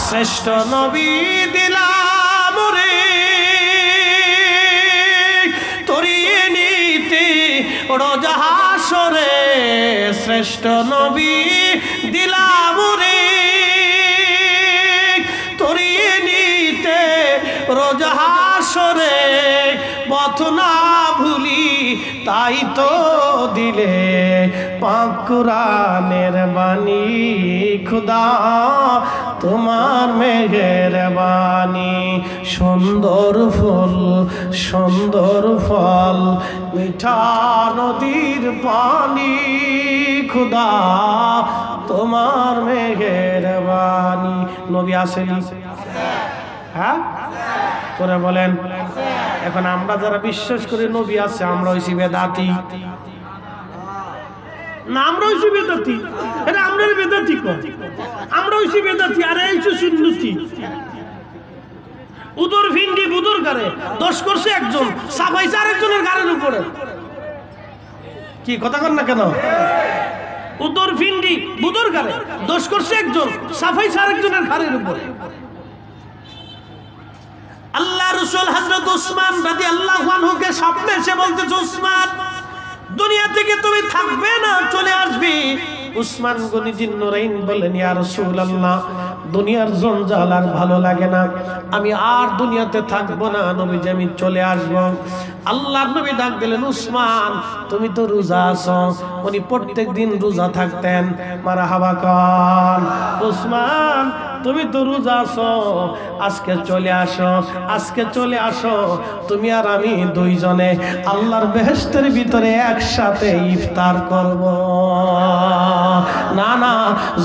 শ্রেষ্ঠ নবী দিলাম রে তরিয়ে নিতে রোজ হাসরে শ্রেষ্ঠ নবী দিলাম রে তরিয়ে নিতে রোজ হাসরে পথ না ভুলি তাই তো দিলে পাক কুরআনের বাণী খুদা তোমার মেহেরবানি সুন্দর ফুল সুন্দর ফল মিঠা নদীর পানি খুদা তোমার মেহেরবানি নবী আসেনি হ্যাঁ করে বলেন এখন আমরা যারা বিশ্বাস করি নবী আছে আমরা হইছি বেদাতি না আমরা হইছি বেদাতি এটা আমরা বেদাতি কই আমরা হইছি বেদাতি আর এই সুন্নতি উদর ভিন্ডি বুদর করে দোষ করছে একজন সাফাইছে আরেকজনের গাড়ির উপরে কি কথা কন না কেন উদর ভিন্ডি বুদর করে দোষ করছে একজন সাফাইছে আরেকজনের গাড়ির উপরে আল্লাহ রাসূল হযরত উসমান রাদিয়াল্লাহু আনহুকে স্বপ্নে এসে বলতেছে উসমান দুনিয়া থেকে তুমি থাকবে না চলে আসবে উসমান গনি জিন্নুরাইন বলেন ইয়া রাসূলুল্লাহ দুনিয়ার জঞ্জাল আর ভালো লাগে না আমি আর দুনিয়াতে থাকবো না নবীজি আমি চলে আসব আল্লাহর নবী ডাক দিলেন উসমান তুমি তো রোজা আছো উনি প্রত্যেকদিন রোজা থাকতেন মারহাবা কান উসমান তুমি তো রোজা আছো আজকে চলে আসো তুমি আর আমি দুইজনে আল্লাহর বেহেশতের ভিতরে একসাথে ইফতার করব না না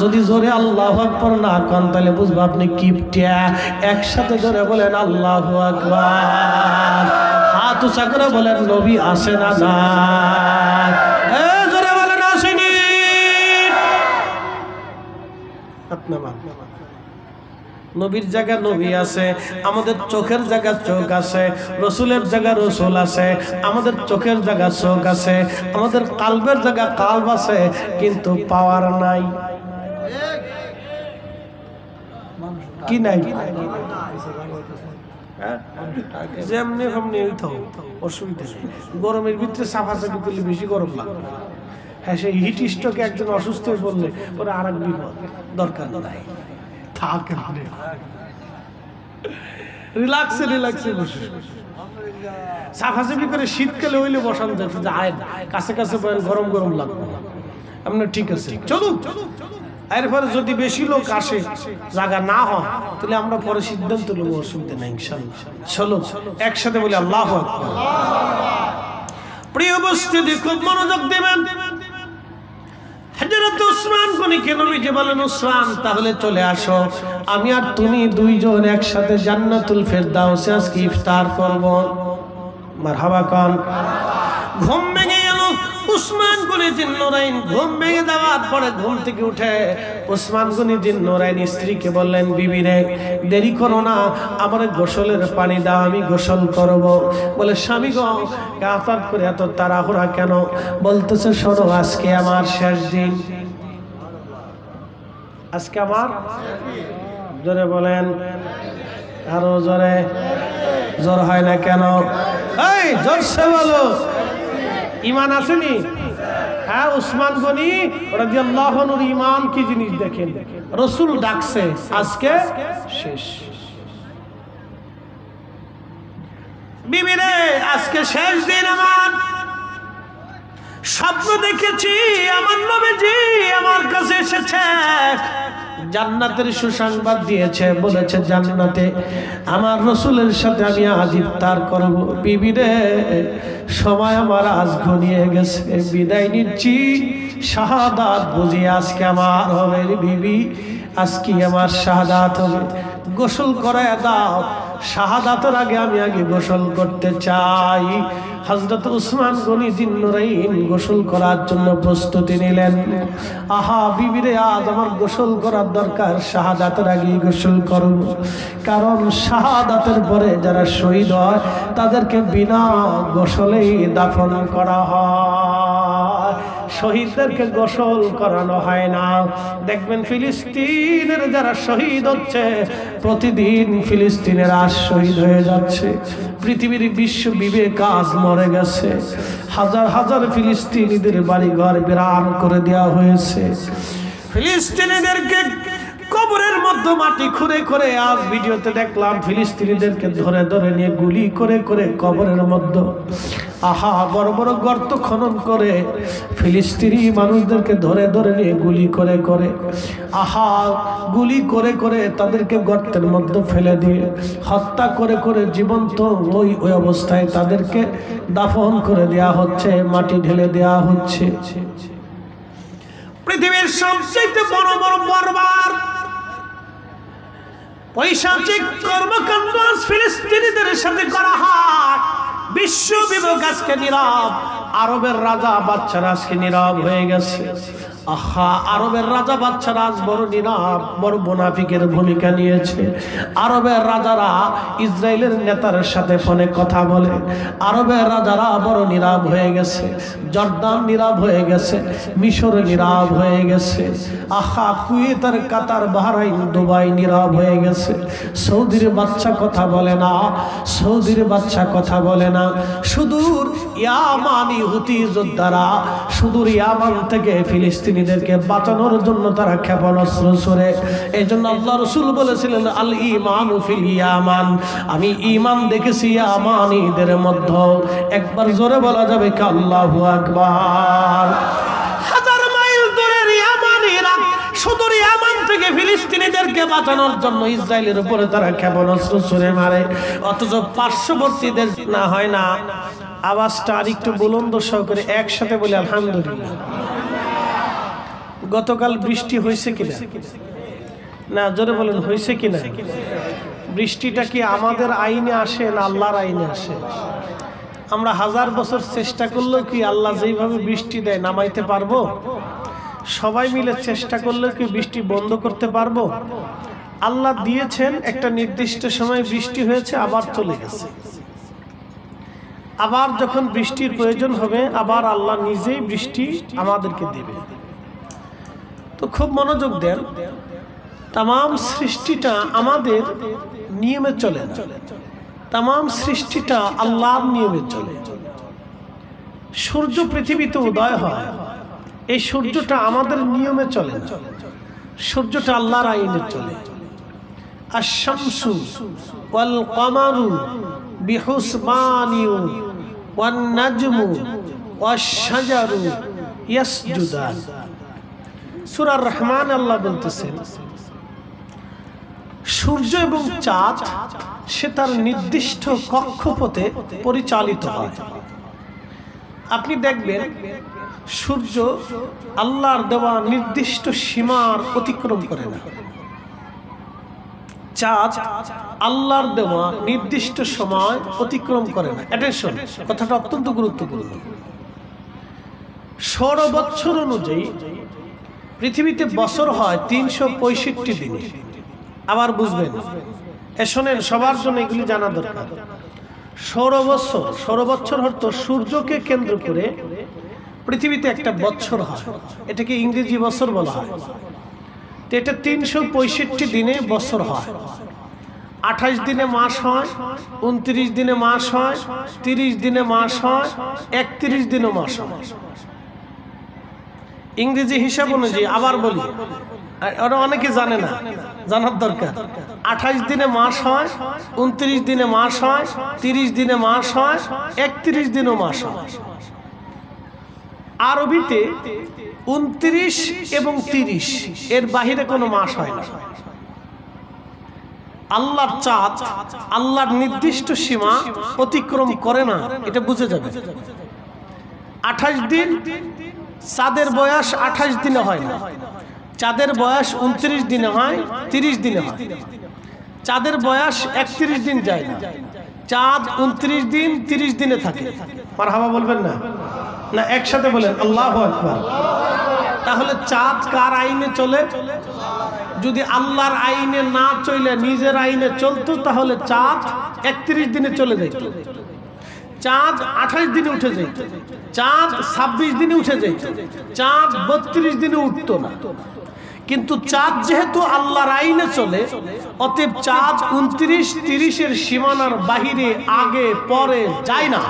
যদি জোরে আল্লাহু আকবার না কোন তাহলে বুঝবো আপনি কিপটিয়া একসাথে জোরে বলেন আল্লাহু আকবার হাত উঁচা করে বলেন নবী আসে না যায় জোরে বলেন আসেনি নবীর জায়গা নবী আছে আমাদের চোখের জায়গা চোখ আছে রসুলের জায়গা রসুল আছে আমাদের চোখের জায়গা চোখ আছে আমাদের কালবের জায়গা কালব আছে কিন্তু পাওয়ার নাই কি নাই যেমনি যেমনি অসুবিধা নেই গরমের ভিতরে সাফাসাফি করলে বেশি গরম লাগে হ্যাঁ সেই হিট স্ট্রোকে একজন অসুস্থ হয়ে পড়লে ওরা আর এক বিপদ দরকার নাই রিল্যাক্সে বসে সাফাসাফি করে শীতকালে হইলে বসানো যায় কাছে কাছে গরম গরম লাগবে আপনার ঠিক আছে চলুন এরপরে যদি বেশি লোক আসে জায়গা না হয় তাহলে আমরা পরে সিদ্ধান্ত নেব অসুবিধা নাই ইনশাআল্লাহ চলো একসাথে বলি আল্লাহু আকবার প্রিয় উপস্থিতি খুব মনোযোগ দেবেন হযরত উসমান গনিকে নবীজি বলেন উসমান তাহলে চলে আসো আমি আর তুমি দুইজন একসাথে জান্নাতুল ফেরদাউসে আজকে ইফতার করব মারহাবা কান ঘুম ভেঙে গেল উসমান গনি জিন্নুরাইন ঘুম ভেঙে যাওয়ার পরে ঘুম থেকে উঠে উসমান গনি জিন্নুরাইন স্ত্রীকে বললেন বিবি রে দেরি করো না আমার গোসলের পানি দাও আমি গোসল করব বলে স্বামী গো কাফার করে এত তাড়াহুড়া কেন বলতেছে শোনো আজকে আমার শেষ দিন আজকে আমার জোরে বলেন আরো জোরে জোর হয় না কেন এই জোরসে বলো ঈমান আসেনি হ্যাঁ উসমান গনি রাদিয়াল্লাহু আনহুর ঈমান কি জিনিস দেখেন রাসূল ডাকছে আজকে শেষ বিবি রে আজকে শেষ দিন আমার স্বপ্ন দেখেছি আমার নবীজি আমার কাছে এসেছে জান্নাতের সুসংবাদ দিয়েছে বলেছে জান্নাতে আমার রাসূলের সাথে আমি আজ ইফতার করব বিবি রে সময় আমার আজ ঘনিয়ে গেছে বিদায় নিচ্ছি শাহাদাত বুঝি আজকে আমার হবে বিবি আজকে আমার শাহাদাত হবে গোসল করায় দাও শাহাদাতের আগে আমি গোসল করতে চাই হযরত উসমান গনি জিন্নুরাইন গোসল করার জন্য প্রস্তুতি নিলেন আহা বিবিরে আজ আমার গোসল করার দরকার শাহাদাতের আগে গোসল করব কারণ শাহাদাতের পরে যারা শহীদ হয় তাদেরকে বিনা গোসলেই দাফন করা হয় হয়, শহীদদেরকে গোসল করানো হয় না। দেখবেন ফিলিস্তিনের যারা শহীদ হচ্ছে, প্রতিদিন ফিলিস্তিনের আজ শহীদ হয়ে যাচ্ছে। পৃথিবীর বিশ্ব বিবেক আজ মরে গেছে। হাজার হাজার ফিলিস্তিনিদের বাড়িঘর বিরান করে দেওয়া হয়েছে। ফিলিস্তিনিদেরকে কবরের মধ্যে মাটি খুঁড়ে করে, আজ ভিডিওতে দেখলাম ফিলিস্তিনিদেরকে ধরে ধরে নিয়ে গুলি করে করে কবরের মধ্যে, আহা, বড় বড় গর্ত খনন করে ফিলিস্তিনি মানুষদেরকে ধরে ধরে নিয়ে গুলি করে করে, আহা, গুলি করে করে তাদেরকে গর্তের মধ্যে ফেলে দিয়ে হত্যা করে করে জীবন্ত ওই অবস্থায় তাদেরকে দাফন করে দেয়া হচ্ছে, মাটি ঢেলে দেয়া হচ্ছে। পৃথিবীর সবচেয়ে বড় বড় বর্বর পৈশাচিক কর্মকাণ্ড ফিলিস্তিনিদের সাথে করা হয়। বিশ্ব বিবেক আজকে নীরব, আরবের রাজা বাচ্চারা আজকে নীরব হয়ে গেছে। আহা, আরবের রাজা বাচ্চারা আজ বড় নীরব, বড় মুনাফিকের ভূমিকা নিয়েছে। আরবের রাজারা ইসরায়েলের নেতার সাথে ফোনে কথা বলে, আরবের রাজারা বড় নীরব হয়ে গেছে। জর্দান নীরব হয়ে গেছে, মিশর নীরব হয়ে গেছে। আহা, কুয়েত আর কাতার, বাহরাইন, দুবাই নীরব হয়ে গেছে। সৌদির বাচ্চা কথা বলে না, সৌদির বাচ্চা কথা বলে না। সুদূর ইয়ামানি হুতি যোদ্ধারা সুদূর ইয়ামান থেকে ফিলিস্তিনিদেরকে বাঁচানোর জন্য তারা ক্ষেপণাস্ত্র ছোড়ে। এই জন্য আল্লাহ রাসূল বলেছিলেন, আল ঈমানু ফিল ইয়ামান, আমি ঈমান দেখেছি ইয়ামানীদের মধ্যে। একবার জোরে বলা যাবে কি আল্লাহু আকবার। হাজার মাইল দূরের ইয়ামানীরা সুদূর ইয়ামান থেকে ফিলিস্তিনিদেরকে বাঁচানোর জন্য ইসরায়েলের উপরে তারা ক্ষেপণাস্ত্র ছুড়ে মারে, অথচ পার্শ্ববর্তীদের না হয় না। আওয়াজটা আরেকটু বুলন্দ সহকারে একসাথে বলে আলহামদুলিল্লাহ। গতকাল বৃষ্টি হয়েছে কিনা? না, জোরে বলেন, হয়েছে কিনা? বৃষ্টিটা কি আমাদের আইনে আসে না আল্লাহর আইনে আসে? আমরা হাজার বছর চেষ্টা করলেও কি আল্লাহ যেইভাবে বৃষ্টি দেয় নামাইতে পারবো? সবাই মিলে চেষ্টা করলে কি বৃষ্টি বন্ধ করতে পারবো? আল্লাহ দিয়েছেন, একটা নির্দিষ্ট সময় বৃষ্টি হয়েছে, আবার চলে গেছে। আবার যখন বৃষ্টির প্রয়োজন হবে, আবার আল্লাহ নিজেই বৃষ্টি আমাদেরকে দেবে। তো খুব মনোযোগ দেন, তাম সৃষ্টিটা আমাদের নিয়মে চলে না, তাম সৃষ্টিটা আল্লাহর নিয়মে চলে। সূর্য পৃথিবীতে উদয় হয়, এই সূর্যটা আমাদের নিয়মে চলে না, সূর্যটা আল্লাহর আইনে চলে। আশ-শামসু ওয়াল কমারু বিহুসবানিউ ওয়ান নাজমু ওয়াশ-শাজারু ইয়াসজুদান। সূরা রহমান আল্লাহ বলতেছেন, সূর্য এবং চাঁদ সে তার নির্দিষ্ট কক্ষপথে পরিচালিত হয়। আপনি দেখবেন সূর্য আল্লাহর দেওয়া নির্দিষ্ট সীমার অতিক্রম করে না, চাঁদ আল্লাহর দেওয়া নির্দিষ্ট সময় অতিক্রম করে না। অ্যাটেনশন, কথাটা অত্যন্ত গুরুত্বপূর্ণ। সৌর বৎসর অনুযায়ী পৃথিবীতে বছর হয় 365 দিনে। আবার বুঝবেন, শোনেন, সবার জন্য এগুলি জানা দরকার। সৌর বৎসর অর্থ সূর্যকে কেন্দ্র করে পৃথিবীতে একটা বৎসর হয়, এটাকে ইংরেজি বছর বলা হয়। তো এটা 365 দিনে বছর হয়। 28 দিনে মাস হয়, 29 দিনে মাস হয়, 30 দিনে মাস হয়, 31 দিনে মাস হয়। ইংরেজি হিসাব অনুযায়ী আবার বলি, ওরা অনেকে জানে না, জানার দরকার। 28 দিনে মাস হয়, 29 দিনে মাস হয়, 30 দিনে মাস হয়, 31 দিনে মাস হয়। আরবিতে 29 এবং 30 এর বাহিরে কোনো মাস হয় না। আল্লাহর চাঁদ আল্লাহর নির্দিষ্ট সীমা অতিক্রম করে না, এটা বুঝে যাবে। 28 দিন, চাঁদের বয়স 28 দিনে হয় না, চাঁদের বয়স 29 দিনে হয়, 30 দিনে হয়। চাঁদের বয়স 31 দিন যায় না, চাঁদ 29 দিন 30 দিনে থাকে। মারহাবা বলবেন না? না, একসাথে বলেন আল্লাহু আকবার। তাহলে চাঁদ কার আইনে চলে? যদি আল্লাহর আইনে না চলে নিজের আইনে চলতো, তাহলে চাঁদ 31 দিনে চলে যেত। চাঁদ 28 দিনে উঠে যেত, চাঁদ 26 দিনে উঠে যেত, চাঁদ 32 দিনে উঠতো না। কিন্তু চাঁদ যেহেতু আল্লাহর আইনে চলে, অতএব চাঁদ 29-30 সীমানার বাহিরে আগে পরে যায় না।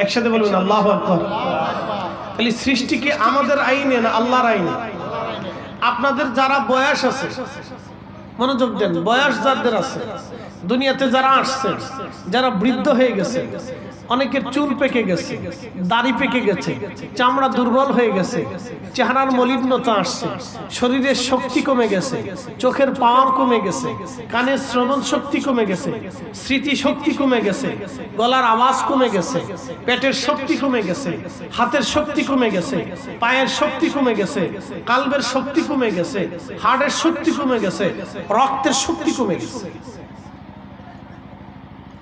একসাথে বলুন আল্লাহু আকবার। তাহলে সৃষ্টি কি আমাদের আইনে না আল্লাহর আইনে? আপনাদের যারা বয়স আছে, মনোযোগ দেন, বয়স যাদের আছে, দুনিয়াতে যারা আসছে, যারা বৃদ্ধ হয়ে গেছে, অনেকের চুল পেকে গেছে, দাড়ি পেকে গেছে, চামড়া দুর্বল হয়ে গেছে, চেহারার মলিনতা আসছে, শরীরের শক্তি কমে গেছে, চোখের পাওয়ার কমে গেছে, কানের শ্রবণ শক্তি কমে গেছে, স্মৃতি শক্তি কমে গেছে, গলার আওয়াজ কমে গেছে, পেটের শক্তি কমে গেছে, হাতের শক্তি কমে গেছে, পায়ের শক্তি কমে গেছে, কালবের শক্তি কমে গেছে, হাড়ের শক্তি কমে গেছে, রক্তের শক্তি কমে গেছে।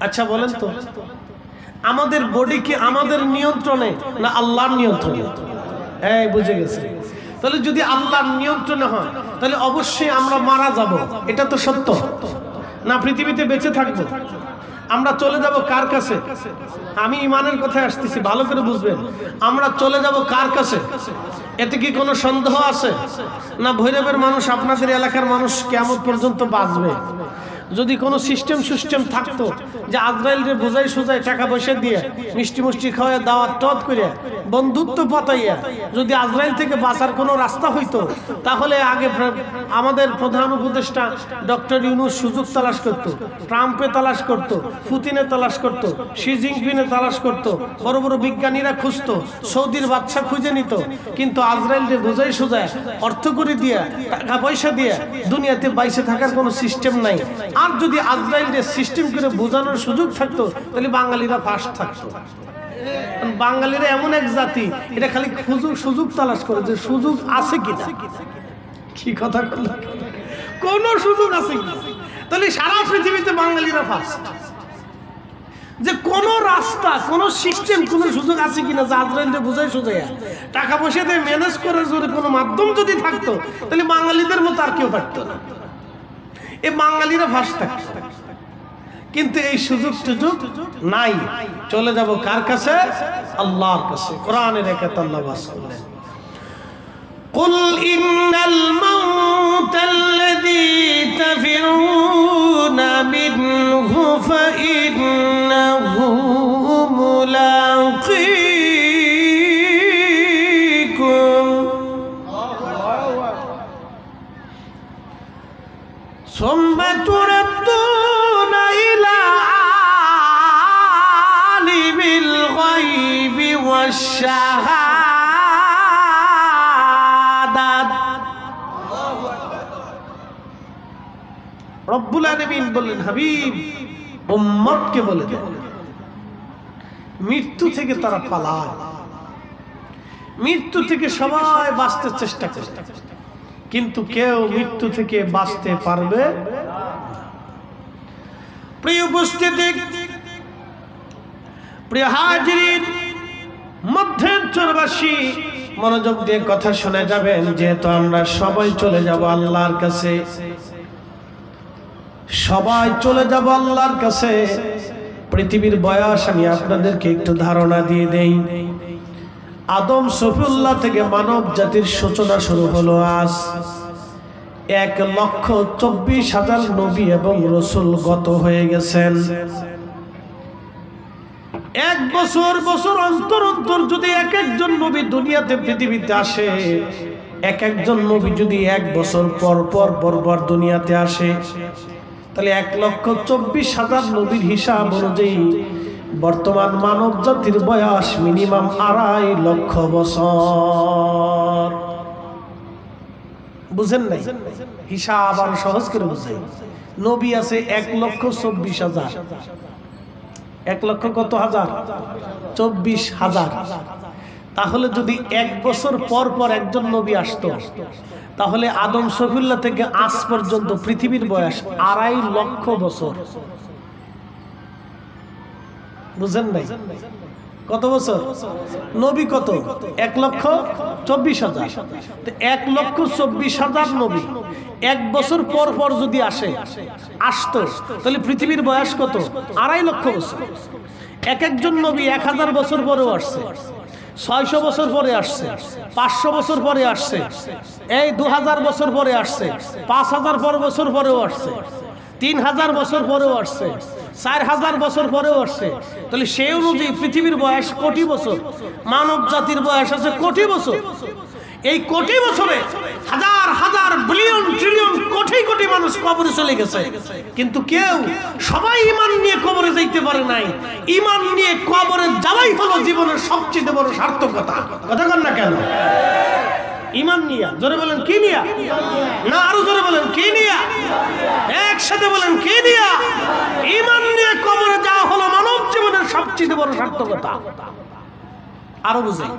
আচ্ছা বলেন তো, আমাদের বডি কি আমাদের নিয়ন্ত্রণে না আল্লাহর নিয়ন্ত্রণে? এই বুঝে গেছে। তাহলে যদি আল্লাহর নিয়ন্ত্রণে হয়, তাহলে অবশ্যই আমরা মারা যাব, এটা তো সত্য না? পৃথিবীতে বেঁচে থাকবো, আমরা চলে যাব কার কাছে? আমি ইমানের কথায় আসতেছি, ভালো করে বুঝবেন। আমরা চলে যাব কার কাছে? এতে কি কোনো সন্দেহ আছে? না ভৈরবের মানুষ, আপনাদের এলাকার মানুষ কিয়ামত পর্যন্ত বাঁচবে? যদি কোনো সিস্টেম থাকতো যে আজরাইলরে বোঝাই সোজাই টাকা পয়সা দিয়ে মিষ্টি মুষ্টি খাওয়ায় দাওয়াত টদ করে বন্ধুত্ব পাতাইয়া যদি আজরাইল থেকে বাঁচার কোনো রাস্তা হইতো, তাহলে আগে আমাদের প্রধান উপদেষ্টা ডক্টর ইউনূস সুযোগ তালাশ করত, ট্রাম্পে তালাশ করত, পুতিনে তালাশ করত, শি জিনপিংয়ে তালাশ করত, বড় বড় বিজ্ঞানীরা খুঁজতো, সৌদির বাদশা খুঁজে নিত। কিন্তু আজরাইলরে বোঝাই সোজায় অর্থ করে দিয়া টাকা পয়সা দিয়ে দুনিয়াতে বাইসে থাকার কোনো সিস্টেম নাই। আর যদি আজরাইলের সিস্টেম করে বোঝানোর সুযোগ থাকতো, তাহলে বাঙালিরা ফার্স্ট থাকতো। বাঙালিরা এমন এক জাতি, এটা খালি সুযোগ তালাশ করে যে সুযোগ আছে কিনা। কি কথা বললাম? কোন সুযোগ আছে কিনা? তাহলে সারা পৃথিবীতে বাঙালিরা ফার্স্ট। যে কোন রাস্তা, কোন সিস্টেম, কোন সুযোগ আছে কিনা যে আজরাইলকে বোঝাই সোজাইয়া টাকা পয়সা দিয়ে ম্যানেজ করার জন্য কোনো মাধ্যম যদি থাকতো, তাহলে বাঙালিদের মতো আর কেউ পারতো না। এই বাঙালিরা ফার্স্ট থাকতো। কিন্তু এই সুযোগ নাই। চলে যাব কার কাছে? আল্লাহর কাছে। কোরআনের একাত আল্লাহ বাস করলেন, কুল ইন্নাল মাউতাল্লাযী তাফিরুনা মিনহু ফাইন্নাহু মুলাকীকুম সুম্মা তুরাদ্দুনা ইলা আলিমিল গায়বি ওয়াশ শাহাদাত। রব্বুল আলামিন বললেন, হাবিব উম্মতকে বলে দেন, মৃত্যু থেকে তারা পালায়, মৃত্যু থেকে সবাই বাঁচতে চেষ্টা করে, কিন্তু কেউ মৃত্যু থেকে বাঁচতে পারবে। প্রিয় উপস্থিতি, প্রিয় হাজিরিন, মধ্যাঞ্চলবাসী মনোযোগ দিয়ে কথা শুনে যাবেন। যেহেতু আমরা সবাই চলে যাব আল্লাহর কাছে, সবাই চলে যাব আল্লাহর কাছে। পৃথিবীর বয়স আমি আপনাদেরকে একটু ধারণা দিয়ে দেই। আদম সফিউল্লাহ থেকে মানব জাতির সূচনা শুরু হলো। আজ 1,24,000 নবী এবং রসুল গত হয়ে গেছেন। এক বছর অন্তর অন্তর যদি এক একজন নবী দুনিয়াতে পৃথিবীতে আসে, এক একজন নবী যদি 1 বছর পর দুনিয়াতে আসে, তাহলে 1,24,000 নবীর হিসাব অনুযায়ী বর্তমান মানব জাতির বয়স মিনিমাম 2.5 লক্ষ বছর। বুঝেন নাই? হিসাব আর সহজ করে বুঝাই। নবী আছে 1,24,000। 1 লক্ষ কত হাজার? 24,000। তাহলে যদি 1 বছর পর একজন নবী আসতো, তাহলে আদম সফিউল্লাহ থেকে আজ পর্যন্ত পৃথিবীর বয়স 2.5 লক্ষ বছর। বুঝেন নাই? কত বছর? নবী কত? 1,24,000। 1,24,000 নবী 1 বছর পর যদি আসতো, তাহলে পৃথিবীর বয়স কত? 2.5 লক্ষ বছর। এক একজন নবী 1000 বছর পরেও আসছে, 600 বছর পরে আসছে, 500 বছর পরে আসছে, এই 2000 বছর পরে আসছে, 5000 বছর পরেও আসছে, 3000 বছর পরেও আসছে, 4000 বছর পরেও আসছে। তাহলে সেই অনুযায়ী পৃথিবীর বয়স কোটি বছর, মানব জাতির বয়স আছে কোটি বছর। এই কোটি বছরে হাজার হাজার বিলিয়ন ট্রিলিয়ন কোটি কোটি মানুষ কবরে চলে গেছে, কিন্তু কেউ সবাই ঈমান নিয়ে কবরে যাইতে পারে নাই। ঈমান নিয়ে কবরে যাওয়াই হলো জীবনের সবচেয়ে বড় সার্থকতা। কথা কন না কেন? ঈমান নিয়া, জোরে বলেন কি নিয়া? না আরো জোরে বলেন কি নিয়া? একসাথে বলেন কি নিয়া? ঈমান নিয়ে কবরে যাওয়া হলো মানব জীবনের সবচেয়ে বড় সার্থকতা। আরো বুঝাই,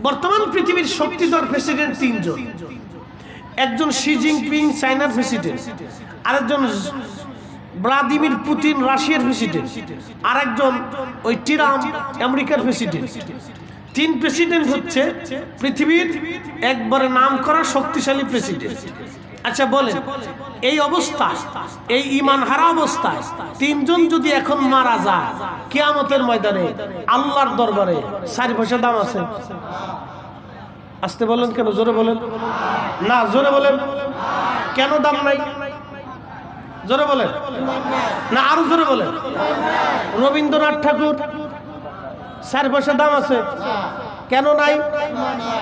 বর্তমান পৃথিবীর শক্তিধর প্রেসিডেন্ট 3 জন। একজন শি জিনপিং চায়নার প্রেসিডেন্ট, আরেকজন ভ্লাদিমির পুতিন রাশিয়ার প্রেসিডেন্ট, আরেকজন ওই ট্রাম্প আমেরিকার প্রেসিডেন্ট। 3 প্রেসিডেন্ট হচ্ছে পৃথিবীর একবারে নামকরা শক্তিশালী প্রেসিডেন্ট। আচ্ছা বলেন, এই অবস্থায়, এই ঈমান হারা অবস্থায় 3 জন যদি এখন মারা যায় কিয়ামতের ময়দানে আল্লাহর দরবারে 4 পয়সা দাম আছে? আসতে বলেন কেন? জোরে বলেন না, জোরে বলেন কেন দাম নাই? জোরে বলেন না, আরো জোরে বলেন। রবীন্দ্রনাথ ঠাকুর 4 পয়সা দাম আছে, কেন নাই?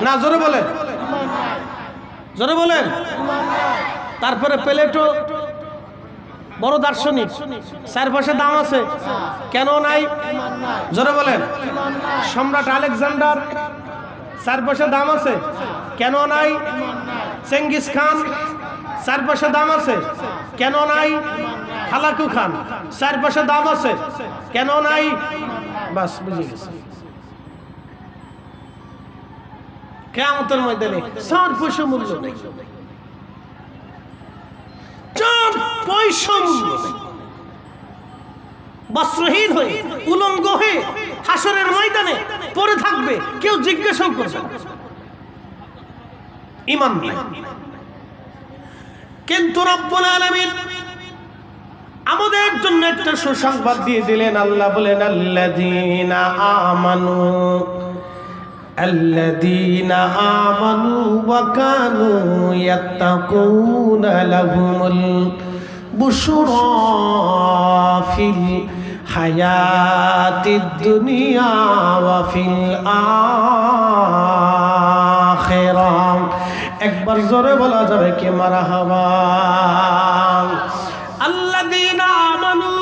না জোরে বলেন, জোরে বলেন। তারপরে প্লেটো বড় দার্শনিক, 4 পয়সা দাম আছে, কেন নাই? জোরে বলেন। সম্রাট আলেকজান্ডার 4 পয়সা দাম আছে, কেন নাই? চেঙ্গিস খান 4 পয়সা দাম আছে, কেন নাই? হালাকু খান 4 পয়সা দাম আছে, কেন নাই? বাস বুঝে গেছে। কিয়ামতের ময়দানে 4 পয়সা মূল্য নেই, 4 পয়সা মূল্য নেই। বস্ত্রহীন হয়ে উলঙ্গ হয়ে হাসরের ময়দানে পড়ে থাকবে, কেউ জিজ্ঞাসা করবে না। ঈমান নাই। কিন্তু রব্বুল আলামিন আমাদের জন্য একটা সুসংবাদ দিয়ে দিলেন। আল্লাহ বলেন, আল্লাযীনা আমানু ওয়া কানু ইয়াত্তাকুনা লাহুমুল বুশরা ফিল হায়াতিদ দুনিয়া ওয়া ফিল আখিরাহ। একবার জোরে বলা যাবে কি মারহাবা? আল্লাযীনা আমানু,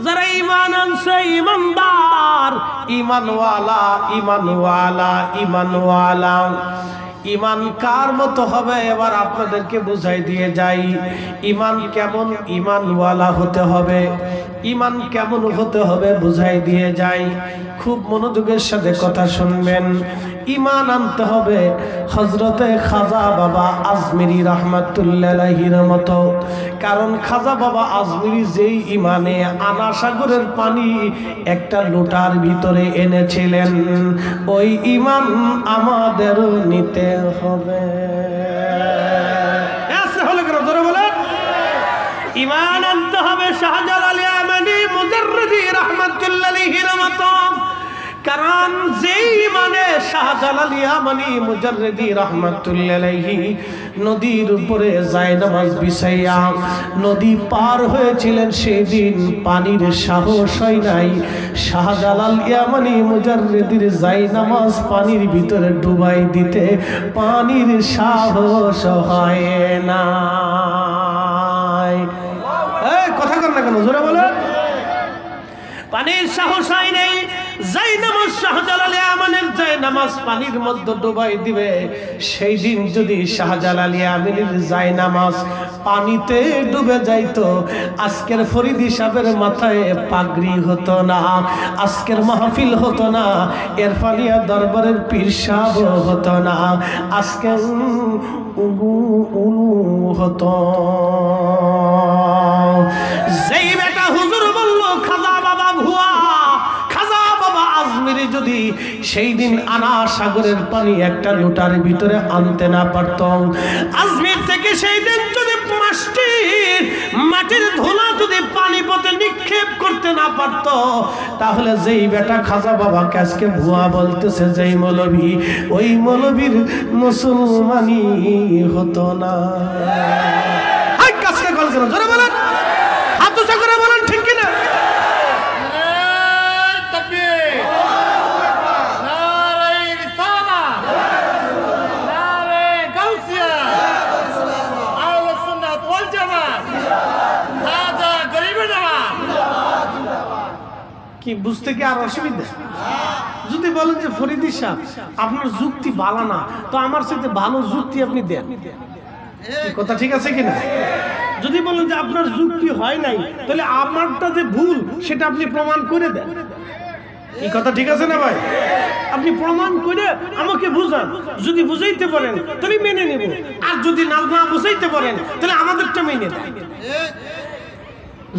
যারা ঈমান আনছে, ঈমানদার, ঈমানওয়ালা, ঈমানওয়ালা, ঈমানওয়ালা। ঈমান কার মতো হবে এবার আপনাদেরকে বুঝাই দিয়ে যাই। ঈমান কেমন ঈমানওয়ালা হতে হবে, ঈমান কেমন হতে হবে বুঝাই দিয়ে যাই। খুব মনোযোগের সাথে কথা শুনবেন। ঈমান আনতে হবে হযরতে খাজা বাবা আজমিরি রাহমাতুল্লাহ আলাইহির মতো। কারণ খাজা বাবা আজমিরি যেই ঈমানে আনা সাগরের পানি একটা লোটার ভিতরে এনেছিলেন, ওই ঈমান আমাদের নিতে হবে। এসে হলো কেন? জোরে বলেন। ঈমান আনতে হবে শাহজালাল ইয়ামানি মুজাররিদি রাহমাতুল্লাহ আলাইহির মতো। কারণ যেই ঈমানে শাহজালাল ইয়ামানি মুজাররিদি রাহমাতুল্লাহ আলাইহি নদীর উপরে জায়নামাজ বিছাইয়া নদী পার হয়েছিলেন, সেদিন পানির সাহস হয় নাই শাহজালাল ইয়ামানি মুজাররিদির জায়নামাজ পানির ভিতরে ডুবাই দিতে। পানির সাহস হয় না। এই কথা কর না কেন? জোরে বলেন। পানির সাহস হয় নাই। জায়নামাজ শাহজালাল ইয়ামানের জায়নামাজ পানির মধ্যে ডুবাই দিবে। সেই দিন যদি শাহজালাল ইয়ামানের জায়নামাজ পানিতে ডুবে যাইতো, আজকের ফরিদি সাহেবের মাথায় পাগড়ি হতো না, আজকের মাহফিল হতো না, এরফানিয়া দরবারের পীর সাহেব হতো না, আজকে উলু হতো। যেই বেটা হুজুর বলল খাজা বাবা ভুয়া, খাজা বাবা আজমিরি যদি সেই দিন আনা সাগরের পানি একটা লোটার ভিতরে আনতে না পারত, আজমির থেকে সেই দিন যদি মাটির ধুলা যদি পানি পথে নিক্ষেপ করতে না পারতো, তাহলে যেই বেটা খাজা বাবাকে আজকে ভুয়া বলতেছে যেই মৌলভী, ওই মৌলভীর মুসলমানই হতো না। হাই কাজটা কল কেন? জোরে বলেন, হাত উঁচা করে বলেন, ঠিক কিনা? কি বুঝতে কি আর অসুবিধা? যদি বলেন যে ফরিদি সাহেব আপনার যুক্তি ভালো না, তো আমার সাথে ভালো যুক্তি আপনি দেন, কথা ঠিক আছে কিনা? যদি বলেন যে আপনার যুক্তি হয় নাই, তাহলে আমারটা যে ভুল সেটা আপনি প্রমাণ করে দেন, এই কথা ঠিক আছে না ভাই? আপনি প্রমাণ করে আমাকে বুঝান, যদি বুঝাইতে পারেন তাহলে মেনে নেব, আর যদি না বুঝাইতে পারেন তাহলে আমাদেরটা মেনে দেন।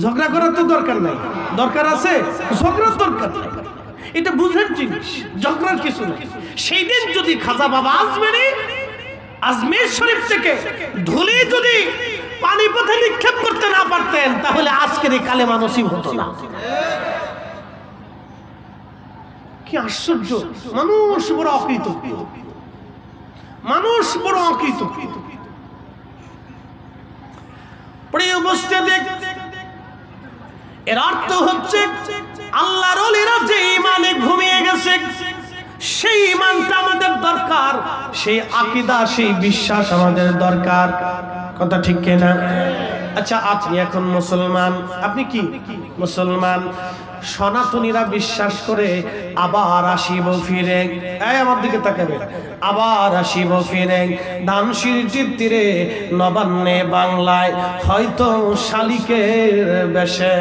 ঝগড়া করার তো দরকার নাই, দরকার আছে ঝগড়ার দরকার নাই, এটা বুঝেন জিনিস, ঝগড়ার কিছু নাই। সেই দিন যদি খাজা বাবা আজমের শরীফ থেকে ধুলি যদি পানি পথে নিক্ষেপ করতে না পারতেন, তাহলে আজকের এই কালেমা নসিব হতো না। কি আশ্চর্য! মানুষ বড় অকৃতজ্ঞ, মানুষ বড় অকৃতজ্ঞ। প্রিয় উপস্থিতি, এর অর্থ হচ্ছে আল্লাহর ওলিরা যে ঈমানে ঘুমিয়ে গেছে, সেই ঈমানটা আমাদের দরকার, সেই আকীদা, সেই বিশ্বাস আমাদের দরকার, কথা ঠিক কিনা? আচ্ছা, আপনি এখন মুসলমান, আপনি কি মুসলমান? সনাতনীরা বিশ্বাস করে আবার আসিব ফিরে, এই আমার দিকে তাকাবে, আবার আসিব ফিরে ধানসিঁড়ির তীরে নবান্নে বাংলায়, হয়তো শালিকের বেশে।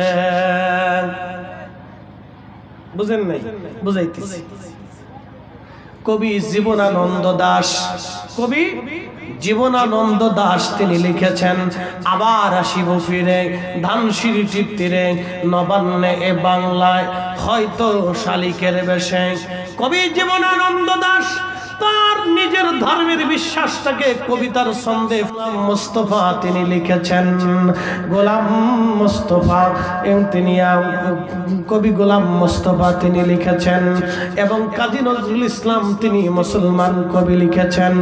বুঝেন নাই? বুঝাইতেছি। কবি জীবনানন্দ দাশ, কবি জীবনানন্দ দাশ তিনি লিখেছেন, আবার আসিব ফিরে ধানসিঁড়ির তীরে নবান্নে এ বাংলায়, হয়তো শালিকের বেশে। কবি জীবনানন্দ দাশ তার নিজের ধর্মের বিশ্বাসটাকে কবিতার ছন্দে মুস্তফা তিনি লিখেছেন, গোলাম মুস্তফা, এবং তিনি কবি গোলাম মুস্তফা তিনি লিখেছেন, এবং কাজী নজরুল ইসলাম তিনি মুসলমান কবি লিখেছেন।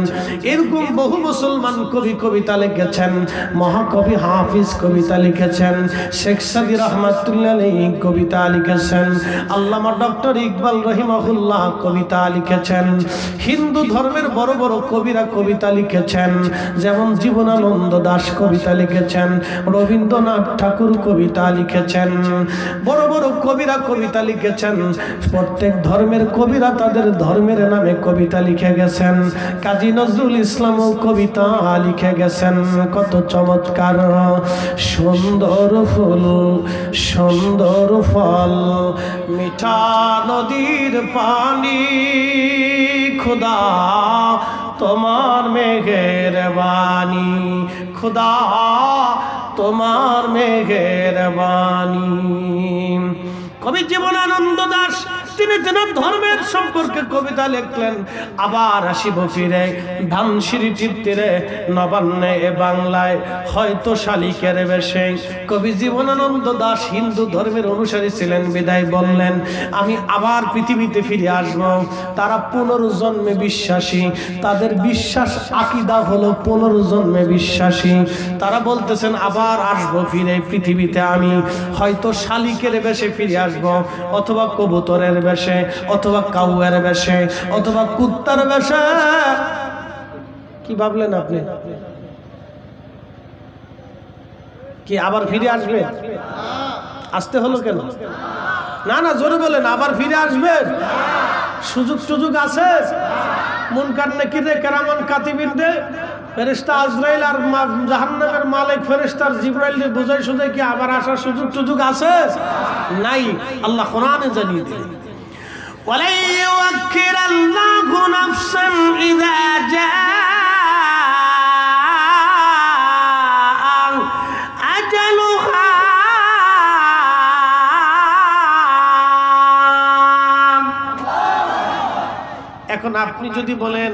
এরকম বহু মুসলমান কবি কবিতা লিখেছেন, মহাকবি হাফিজ কবিতা লিখেছেন, শেখ সাদী রহমাতুল্লাহ আলাইহি কবিতা লিখেছেন, আল্লামা ডক্টর ইকবাল রহিমাহুল্লাহ কবিতা লিখেছেন, হিন্দু ধর্মের বড় বড় কবিরা কবিতা লিখেছেন, যেমন জীবনানন্দ দাশ কবিতা লিখেছেন, রবীন্দ্রনাথ ঠাকুর কবিতা লিখেছেন, বড় বড় কবিরা কবিতা লিখেছেন। প্রত্যেক ধর্মের কবিরা তাদের ধর্মের নামে কবিতা লিখে গেছেন। কাজী নজরুল ইসলামও কবিতা লিখে গেছেন। কত চমৎকার! সুন্দর ফুল সুন্দর ফল, মিঠা নদীর পানি, খুদা তোমার মেঘের বাণী, খুদা তোমার মেঘের বাণী। কবি জীবনানন্দ দাশ তিনি তেনার ধর্মের সম্পর্কে কবিতা লিখলেন, আবার আসিব ফিরে ধানসিঁড়ির তীরে নবান্নে এ বাংলায়, হয়তো শালিকের বেশে। কবি জীবনানন্দ দাশ হিন্দু ধর্মের অনুসারী ছিলেন বিদায় বললেন, আমি আবার পৃথিবীতে ফিরে আসব। তারা পুনর্জন্মে বিশ্বাসী, তাদের বিশ্বাস আকীদা হলো পুনর্জন্মে বিশ্বাসী। তারা বলতেছেন আবার আসব ফিরে পৃথিবীতে, আমি হয়তো শালিকের বেশে ফিরে আসব, অথবা কবুতরের বেশে, অথবা কাউয়ের বেশে, অথবা কুত্তার বেশে। কি ভাবলেন আপনি? কি আবার ফিরে আসবে? আসতে হলো কেন? না না, জোরে বলেন, আবার ফিরে আসবেন? সুযোগ আছে? মুনকার নাকিরে কেরামান কাতিবিনদের ফেরেশতা আজরাইল আর জাহান্নামের মালিক ফেরেশতার জিবরাইল বুঝাই সুঝাই কি আবার আসার সুযোগ আছে? নাই। আল্লাহ কোরআনে জানিয়ে দিলেন, ওয়ালা ইউআখিরাল্লাহু নাফসান ইযা জাআ আজালুহা। এখন আপনি যদি বলেন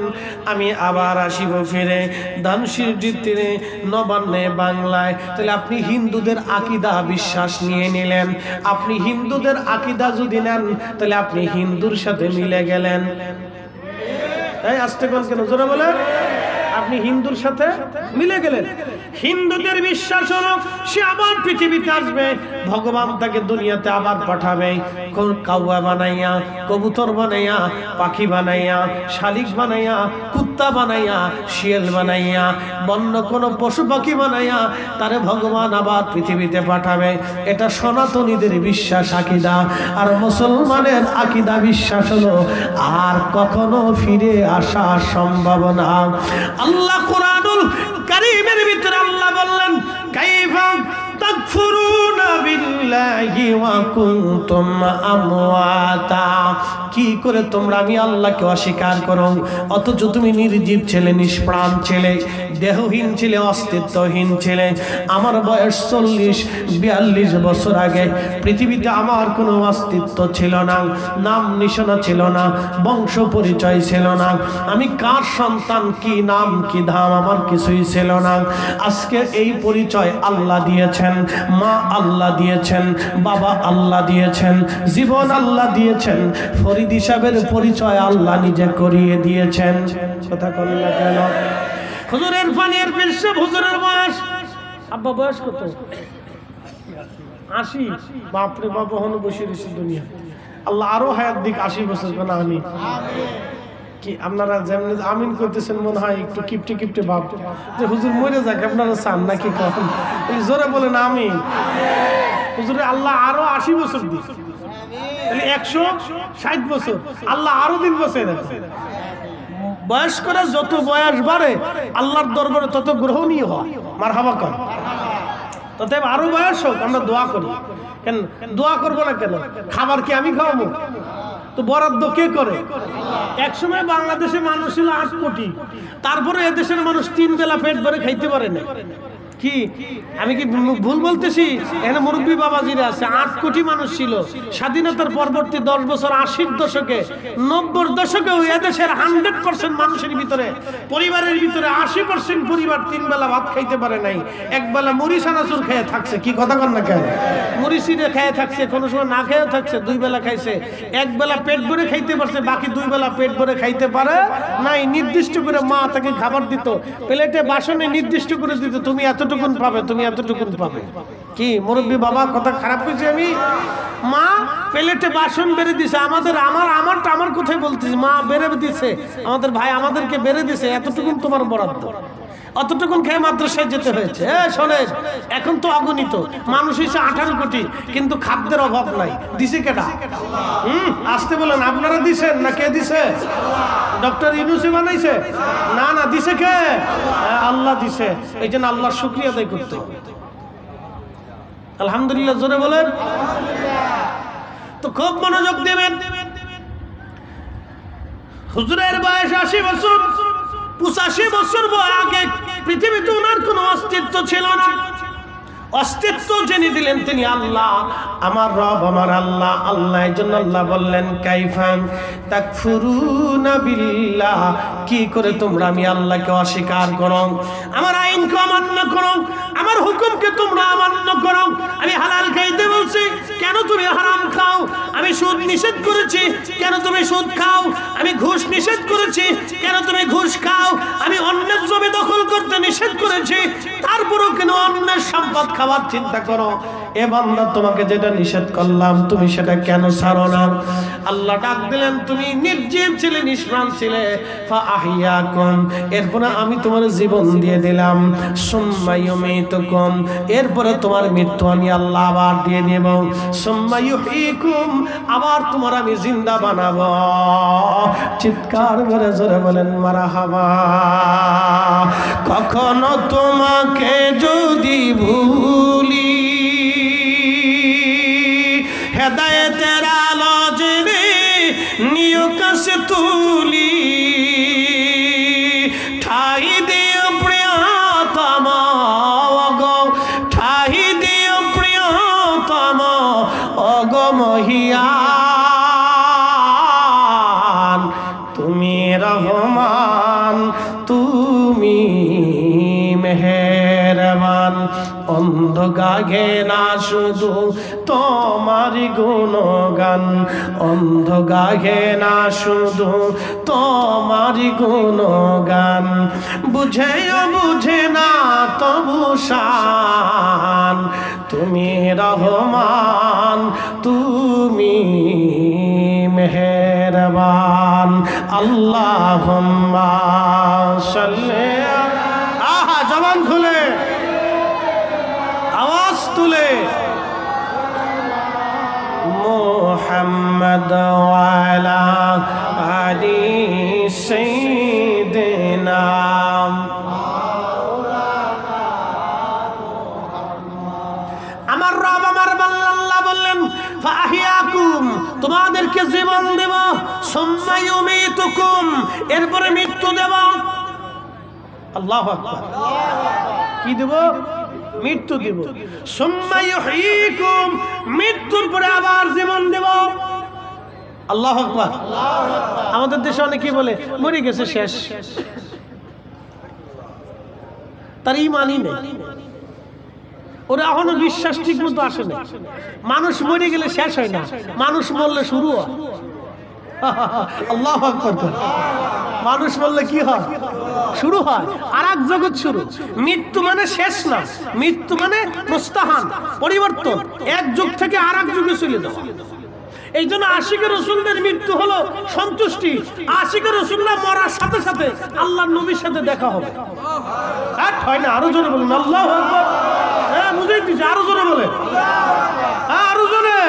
আমি আবার আসিব ফিরে ধানসিঁড়ির তীরে নবান্নে বাংলায়, তাহলে আপনি হিন্দুদের আকীদা বিশ্বাস নিয়ে নিলেন। আপনি হিন্দুদের আকীদা যদি নেন তাহলে আপনি হিন্দুর সাথে মিলে গেলেন। এই আস্তে কোন কেন জোরে বলেন, আপনি হিন্দুর সাথে মিলে গেলেন। হিন্দুদের বিশ্বাস হলো সে আবার পৃথিবীতে আসবে, ভগবান তাকে দুনিয়াতে আবার পাঠাবে, কাউয়া বানাইয়া, কবুতর বানাইয়া, পাখি বানাইয়া, শালিক বানাইয়া, কুত্তা বানাইয়া, শিয়াল বানাইয়া, বন্য কোনো পশু পাখি বানাইয়া তারে ভগবান আবার পৃথিবীতে পাঠাবে। এটা সনাতনীদের বিশ্বাস আকীদা। আর মুসলমানের আকীদা বিশ্বাস হলো আর কখনো ফিরে আসা সম্ভব না। আল্লাহ কোরআনুল কারীমের ভিতরে আল্লাহ বললেন কাইফা তাকফুরুনা বিল্লাহি ওয়া কুনতুম আমওয়াতা, কি করে তোমরা আমি আল্লাহকে অস্বীকার করো অথচ তুমি নির্জীব ছেলে, নিষ্প্রাণ ছেলে, দেহহীন ছেলে, অস্তিত্বহীন ছেলে। আমার বয়স 40-42 বছর আগে পৃথিবীতে আমার কোনো অস্তিত্ব ছিল না, নাম নিশানা ছিল না, বংশ পরিচয় ছিল না, আমি কার সন্তান, কি নাম কি ধাম আমার কিছুই ছিল না। আজকে এই পরিচয় আল্লাহ দিয়েছেন, মা আল্লাহ দিয়েছেন, বাবা আল্লাহ দিয়েছেন, জীবন আল্লাহ দিয়েছেন, ফরিদ হিসাবের পরিচয় আল্লাহ নিজে করিয়ে দিয়েছেন। কথা বলেন না কেন? হুজুরের পানির বিশ্ব হুজুরের বয়স, আব্বা বয়স কত? 80। বাপরে বাবা, হনো বসে রয়েছে দুনিয়া। আল্লাহ আরো হায়াত দিক 80 বছর। কেন আমি কি আপনারা যেমন আমিন করতেছেন মনে হয় একটু কিপটে কিপটে ভাব যে হুজুর মরে যাক, আপনারা চান নাকি? কখন জোরে বলেন আমিন। হুজুরে আল্লাহ আরো 80 বছর দিচ্ছে, তাহলে 160 বছর। আল্লাহ আরো দিন বসে রাখছে। বয়স করে যত বয়স বাড়ে আল্লাহর দরবারে তত গ্রহণীয় হয়। মারহাবা কর। তবে আরো বয়স হোক, আমরা দোয়া করি। কেন দোয়া করবো না কেন? খাবার কি আমি খাওয়াবো? তো বরাদ্দ কে করে? একসময় বাংলাদেশে মানুষ ছিল 8 কোটি, তারপরে এদেশের মানুষ 3 বেলা পেট ভরে খাইতে পারে না। কি আমি কি ভুল বলতেছি? এখানে মুরব্বী বাবাজিরা আছে। 8 কোটি মানুষ ছিল স্বাধীনতার পরবর্তী 10 বছর, 80-র দশকে, 90-র দশকে এদেশের 100% মানুষের ভিতরে, পরিবারের ভিতরে 80% পরিবার 3 বেলা ভাত খাইতে পারে নাই, এক বেলা মুড়ি চানাচুর খেয়ে থাকছে। কি কথা কন না কেন? মুড়ি চিড়ে খেয়ে থাকছে, কোনো সময় না খেয়ে থাকছে, 2 বেলা খাইছে। এক বেলা পেট ভরে খাইতে পারছে, বাকি 2 বেলা পেট ভরে খাইতে পারে নাই। নির্দিষ্ট করে মা তাকে খাবার দিত, প্লেটে বাসনে নির্দিষ্ট করে দিত, তুমি এতটুকুন পাবে, তুমি এতটুকুন পাবে। কি মুরব্বী বাবা কথা খারাপ কইছি আমি? মা প্লেটে বাসন বেড়ে দিছে, আমারটা আমার কোথায় বলতেছি, মা বেড়ে দিছে, আমাদের ভাই আমাদেরকে বেড়ে দিছে, এতটুকুন তোমার বরাদ্দ। অতটুকুন খেয়ে মাদ্রাসায় যেতে হয়েছে। শোনেন, এখন তো অগণিত মানুষ হয়েছে 18 কোটি, কিন্তু খাদ্যের অভাব নাই। দিছে কেডা? আসতে বলেন, আপনারা দিছেন না কে দিছে? ডক্টর ইউনূসী বানাইছে? না না, দিছে কে? আল্লাহ দিছে। এই জন্য আল্লাহর শুকরিয়া আদায় করতে হবে। আলহামদুলিল্লাহ জোরে বলেন। তো খুব মনোযোগ দেবেন। হুজুরের বয়স 80 বছর, 85 বছর আগে পৃথিবীতে ওনার কোনো অস্তিত্ব ছিল না। অস্তিত্ব জেনে দিলেন তিনি আল্লাহ, আমার রব, আমার আল্লাহ। আল্লাহ এই জন্য আল্লাহ বললেন কাইফা তাকফুরুনা বিল্লাহ, কি করে তোমরা আমি আল্লাহকে অস্বীকার করো, আমার আইনকে অমান্য করো, আমার হুকুমকে তোমরা অমান্য করো। আমি হালাল খাইতে বলছি, কেন তুমি হারাম খাও? আমি সুদ নিষেধ করেছি, কেন তুমি সুদ খাও? আমি ঘুষ নিষেধ করেছি, কেন তুমি ঘুষ খাও? আমি অন্যের জমি দখল করতে নিষেধ করেছি, তারপরও কেন অন্যের সম্পদ খাবার চিন্তা করো? এ বান্দা, তোমাকে যেটা নিষেধ করলাম তুমি সেটা কেন ছাড়ো না? আল্লাহ ডাক দিলেন, তুমি নির্জীব ছিলে, নিষ্প্রাণ ছিলে, ফাআহিয়াকুম, এরপরে আমি তোমার জীবন দিয়ে দিলাম, সুম্মা ইউমীতুকুম, এরপরে তোমার মৃত্যু আমি আল্লাহ আবার দিয়ে দেব, সুম্মা ইউহয়িকুম, আবার তোমার আমি জিন্দা বানাবো। চিৎকার করে জোরে বলেন মারহাবা। কখনো তোমাকে যদি ভুলি, হেদায়েতের আলো জেনে নিয় কাছে তুলি, ঠাই দিও প্রিয়তম গো, ঠাই দিও প্রিয়তম অগো মহিয়ান, তুমি গাহে না শুধু তোমারি গুণগান, অন্ধ গাহে না শুধু তোমারি গুণগান, বুঝেও বুঝে না তবু শান, তুমি রহমান তুমি মেহেরবান। আল্লাহুম্মা সাল্লি, আহা জবান খুলে আওয়াজ তুলে, মুহাম্মদ ওয়া আলা আলি সাইয়্যিদিনা। আমার রব আমার আল্লাহ বললেন ফাহিয়াকুম, তোমাদেরকে জীবন দেব, সুম্মা ইউমিতুকুম, এরপরে মৃত্যু দেব। আল্লাহু আকবার, কি দেব? মৃত্যু দেব। সুম্মা ইউহয়িকুম, মৃত্যুর পরে আবার জীবন দেব। আল্লাহু আকবার। আমাদের দেশে অনেকে বলে মরে গেছে শেষ, তার ঈমানই নেই, ওরা এখনো বিশ্বাস ঠিক মতো আসে না। মানুষ মরে গেলে শেষ হয় না, মানুষ মরলে শুরু হয়। আল্লাহু আকবার। মানুষ মরলে কি হয়? শুরু হয় আর এক জগৎ শুরু। মৃত্যু মানে শেষ না, মৃত্যু মানে প্রস্থান, পরিবর্তন, এক যুগ থেকে আর এক যুগে চলে যাওয়া। এই জন্য আশিকের রসুলদের মৃত্যু হলো সন্তুষ্টি। আশিকের রসুলরা মরার সাথে সাথে আল্লাহর নবীর সাথে দেখা হবে। হয় না? আরো জোরে বলুন আল্লাহু আকবার। হ্যাঁ বুঝেই দিচ্ছি, আরো জোরে বলে, আরো জোরে।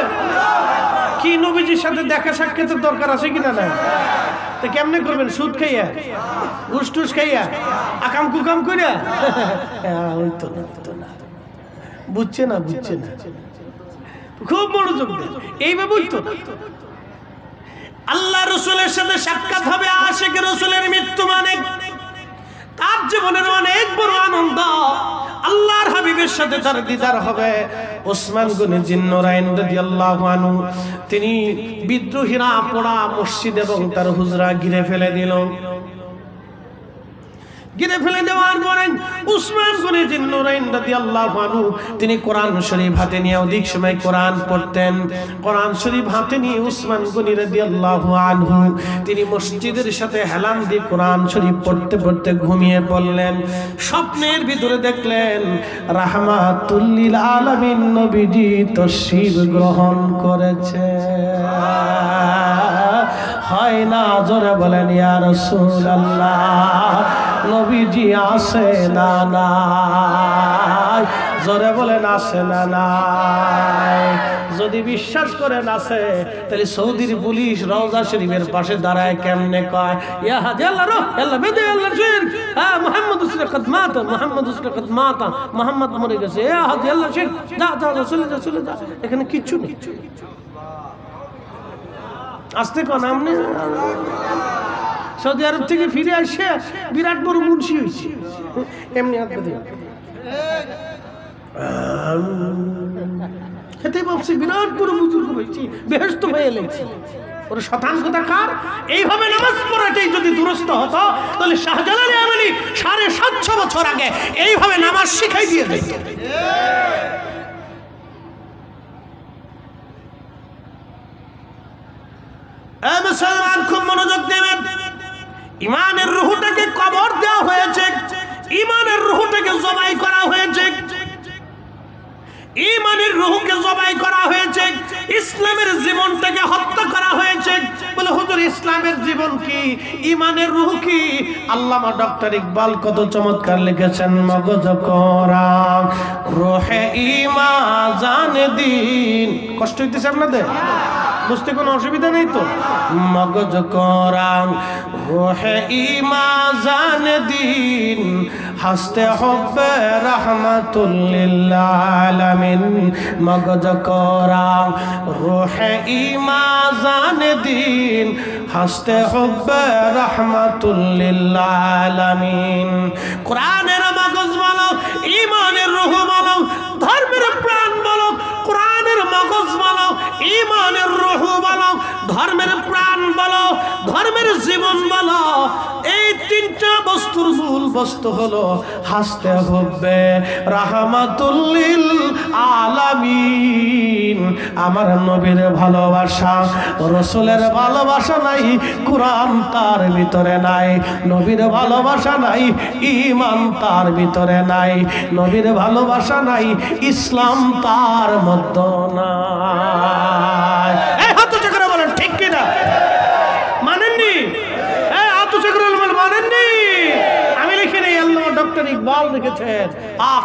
কি নবীজির সাথে দেখা সাক্ষাতের দরকার আছে কিনা? না তো কেমনে করবেন? সুদ খাইয়া, ঘুষ টুস খাইয়া, আকাম কুকাম কইরা? ওই তো না, বুঝছে না, বুঝছে না, খুব মনোযোগ দেন, এইভাবে বুঝতো। আল্লাহ রসুলের সাথে সাক্ষাৎ হবে। আশিকের রসুলের মৃত্যু মানে তার জীবনের অনেক বড় আনন্দ। আল্লাহর হাবিবের সাথে তার দিদার হবে। ওসমান গনি জিন্নুরাইন রাদিয়াল্লাহু আনহু, তিনি বিদ্রোহীরা পোড়া মসজিদ এবং তার হুজরা ঘিরে ফেলে দিল। ঘিরে ফেলে দেওয়ার পরে উসমান গনি জিন্নুরাইন রাদিয়াল্লাহু আনহু তিনি কোরআন শরীফ হাতে নিয়ে অধিক সময় কোরআন পড়তেন। কোরআন শরীফ হাতে নিয়ে উসমান গনি রাদিয়াল্লাহু আনহু তিনি মসজিদের সাথে হেলান দিয়ে কোরআন শরীফ পড়তে পড়তে ঘুমিয়ে পড়লেন। স্বপ্নের ভিতরে দেখলেন রাহমাতুল লিল আলামিন নবীজি তশরীফ গ্রহণ করেছে। হয় না? জোরে বলেন ইয়া রাসূলুল্লাহ, নবীজি আসে না নাই? জোরে বলেন আসে না নাই? যদি বিশ্বাস করেন আসে, তাহলে সৌদির পুলিশ রওজা শরীফের পাশে দাঁড়ায় কেমনে কয় ইয়া হাদি আল্লাহ রহ আল্লাহ বেদে আল্লাহ শির, হ্যাঁ মুহাম্মদ উসরাকাত মাতা, মুহাম্মদ উসরাকাত মাতা, মুহাম্মদ মরে গেছে, ইয়া হাদি আল্লাহ শির, যা যা চলে যা চলে যা। এখানে কিচ্ছু নেই। আসতে কোন আমনে সৌদি আরব থেকে ফিরে আসে বিরাট বড় মুন্সি হয়েছে। এমনি খেতে ভাবছি বিরাট বড় বুজুর্গ হয়েছি, বেহেশত হয়ে লেগেছি। ওর শতাংশটা কার? এইভাবে নামাজ পড়াটাই যদি দুরস্ত হতো, তাহলে শাহজালাল ইয়ামানি 750 বছর আগে এইভাবে নামাজ শিখাই দিয়ে দিত। মুসলমান খুব মনোযোগ দেবেন। ইমানের রূহটাকে কবর দেওয়া হয়েছে, ইমানের রূহটাকে জবাই করা হয়েছে, ইমানের রূহকে জবাই করা হয়েছে, ইসলামের জীবনটাকে হত্যা করা হয়েছে। বলে হুজুর ইসলামের জীবন কি, ইমানের রূহ কি? আল্লামা ডক্টর ইকবাল কত চমৎকার লিখেছেন, মগজ কোরআন রূহে ঈমান জানে দিন। কষ্ট হইতেছে আপনাদের? বুঝতে কোনো অসুবিধা নেই তো? মগজ কোরআন রূহে ঈমান জানে দিন, হাসতে হবে রাহমাতুল লিল আলামিন। মগজ কোরআন রূহে ঈমান জানে দিন, হাসতে হবে রাহমাতুল লিল আলামিন। কোরআনের মগজ বলো, ঈমানের রূহ বলো, ধর্মের প্রাণ বলো। কোরআনের মগজ বলো, ঈমানের রূহ বলো, ধর্মের প্রাণ বলো, ধর্মের জীবন বলো। এই তিনটা বস্তুর মূল বস্তু হলো হাসতে হবে রাহমাতুল লিল আলামিন। আমার নবীর ভালোবাসা, রাসূলের ভালোবাসা নাই, কুরআন তার ভিতরে নাই। নবীর ভালোবাসা নাই, ঈমান তার ভিতরে নাই। নবীর ভালোবাসা নাই, ইসলাম তার মধ্যে নাই। এই হাত উঁচু করে বলেন ঠিক কি না? মানেননি? এই হাত উঁচু করে বলেন মানেননি? আমি লিখে নেই, আল্লাহ ডক্টর ইকবাল লিখেছেন।